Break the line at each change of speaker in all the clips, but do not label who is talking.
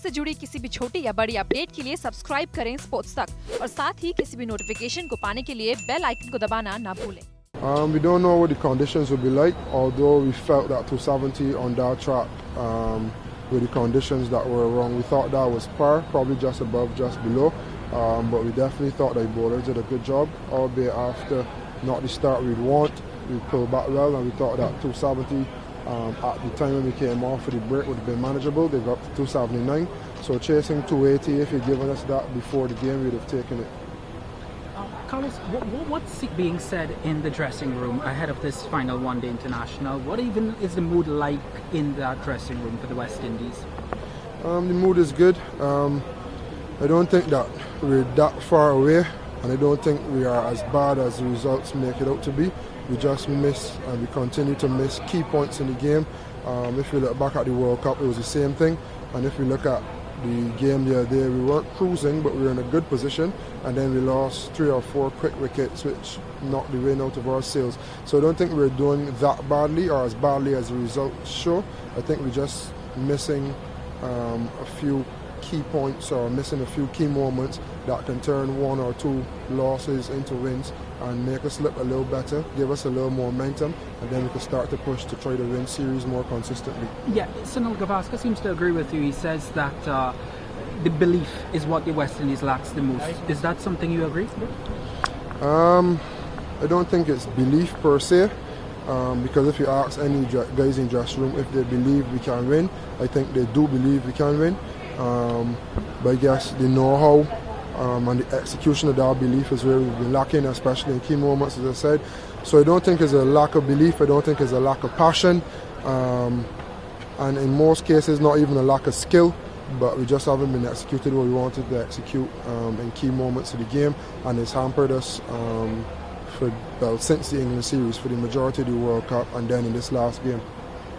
Sports से जुड़ी किसी भी छोटी या बड़ी अपडेट के लिए सब्सक्राइब करें स्पोर्ट्स तक और साथ ही किसी भी नोटिफिकेशन को पाने के लिए बेल आइकन को दबाना ना भूलें।
We don't know what the conditions will be like, although we felt that 270 on that track with the conditions that were wrong. We thought that was par, probably just above, just below, but we definitely thought the bowlers did a good job, albeit after not the start we'd want. We pulled back well and we thought that 270 at the time when we came off for the break would have been manageable. They got up to 279, so chasing 280, if you'd given us that before the game, we'd have taken it.
Carlos, what's being said in the dressing room ahead of this final one-day international? What even is the mood like in that dressing room for the West Indies?
The mood is good. I don't think that we're that far away, and I don't think we are as bad as the results make it out to be. We just miss, and we continue to miss key points in the game. If we look back at the World Cup, it was the same thing, and if we look at the game the other day, we weren't cruising, but we were in a good position, and then we lost 3 or 4 quick wickets which knocked the wind out of our sails. So I don't think we're doing that badly or as badly as the results show. I think we're just missing a few key points or missing a few key moments that can turn 1 or 2 losses into wins and make us look a little better, give us a little more momentum, and then we can start to push to try to win series more consistently.
Yeah, Sunil Gavaskar seems to agree with you. He says that the belief is what the West Indies lacks the most. Is that something you agree with?
I don't think it's belief per se, because if you ask any guys in dressing room if they believe we can win, I think they do believe we can win. But I guess the know-how and the execution of that belief is where we've been lacking, especially in key moments, as I said. So I don't think it's a lack of belief, I don't think it's a lack of passion, and in most cases not even a lack of skill, but we just haven't been executed what we wanted to execute in key moments of the game, and it's hampered us since the England series for the majority of the World Cup and then in this last game.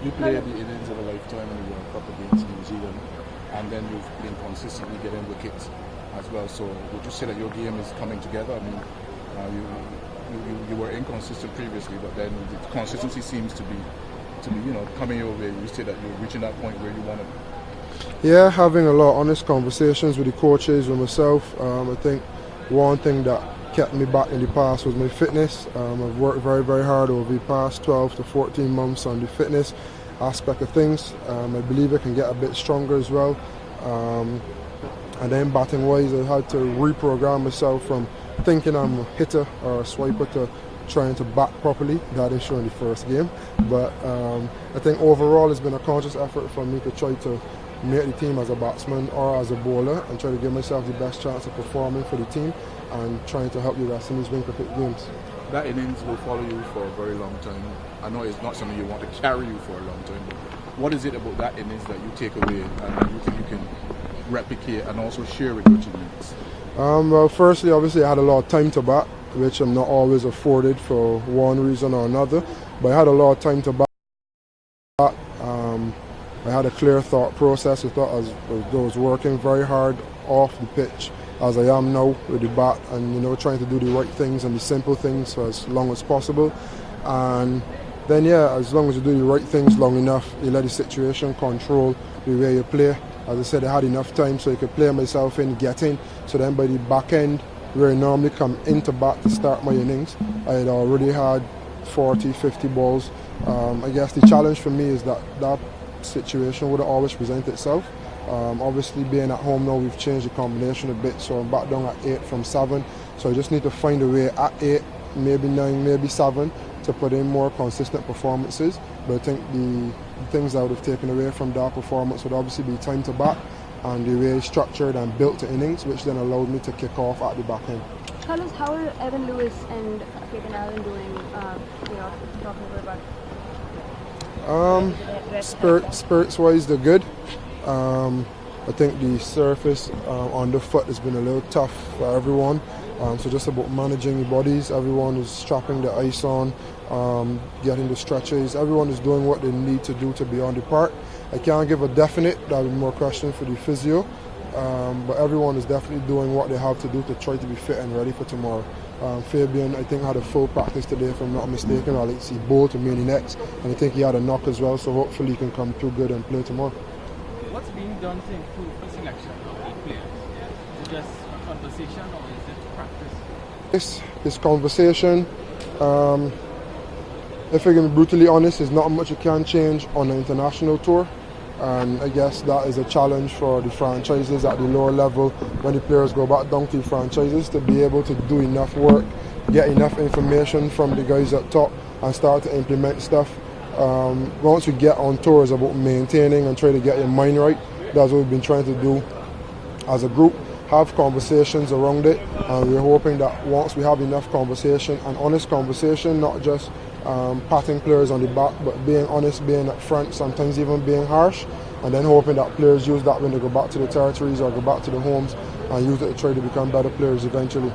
You played the innings of a lifetime in the World Cup against New Zealand, and then you've been consistently getting wickets as well. So would you say that your game is coming together? I mean, you were inconsistent previously, but then the consistency seems to be coming your way. You say that you're reaching that point where you want to.
Yeah, having a lot of honest conversations with the coaches, with myself. I think one thing that kept me back in the past was my fitness. I've worked very, very hard over the past 12 to 14 months on the fitness aspect of things. I believe I can get a bit stronger as well. And then batting wise, I had to reprogram myself from thinking I'm a hitter or a swiper to trying to bat properly. That didn't show in the first game, but I think overall it's been a conscious effort for me to try to make the team as a batsman or as a bowler and try to give myself the best chance of performing for the team and trying to help the West Indies win cricket games.
That innings will follow you for a very long time. I know it's not something you want to carry you for a long time, but what is it about that innings that you take away and you think you can replicate and also share with your teammates?
Well, firstly, obviously I had a lot of time to bat, which I'm not always afforded for one reason or another, but I had a lot of time to bat. I had a clear thought process. I thought I was working very hard off the pitch as I am now with the bat, and trying to do the right things and the simple things for as long as possible. And then as long as you do the right things long enough, you let the situation control the way you play. As I said, I had enough time so I could play myself in, get in. So then by the back end, where I normally come into bat to start my innings, I had already had 40, 50 balls. I guess the challenge for me is that situation would always present itself. Obviously being at home now, we've changed the combination a bit, so I'm back down at 8 from 7. So I just need to find a way at 8, maybe 9, maybe 7 to put in more consistent performances. But I think the things that would have taken away from that performance would obviously be time to bat and the way structured and built the innings, which then allowed me to kick off at the back end.
Carlos, how are Evan Lewis and Caden Allen doing? Talking about
spirits wise, they're good. I think the surface on the foot has been a little tough for everyone. So just about managing your bodies, everyone is strapping the ice on, getting the stretches, everyone is doing what they need to do to be on the park. I can't give a definite, that would be more question for the physio, but everyone is definitely doing what they have to do to try to be fit and ready for tomorrow. Fabian, I think, had a full practice today, if I'm not mistaken. I see bowled to mainly next, and I think he had a knock as well, so hopefully he can come through good and play tomorrow.
What's being done to improve the selection of the players? Is it just a conversation or is it practice?
This conversation, if I can be brutally honest, there's not much you can change on the international tour. And I guess that is a challenge for the franchises at the lower level when the players go back down to the franchises to be able to do enough work, get enough information from the guys up top and start to implement stuff. Once we get on tour, it's about maintaining and try to get your mind right. That's what we've been trying to do as a group, have conversations around it, and we're hoping that once we have enough conversation, an honest conversation, not just patting players on the back, but being honest, being up front, sometimes even being harsh, and then hoping that players use that when they go back to the territories or go back to the homes and use it to try to become better players eventually.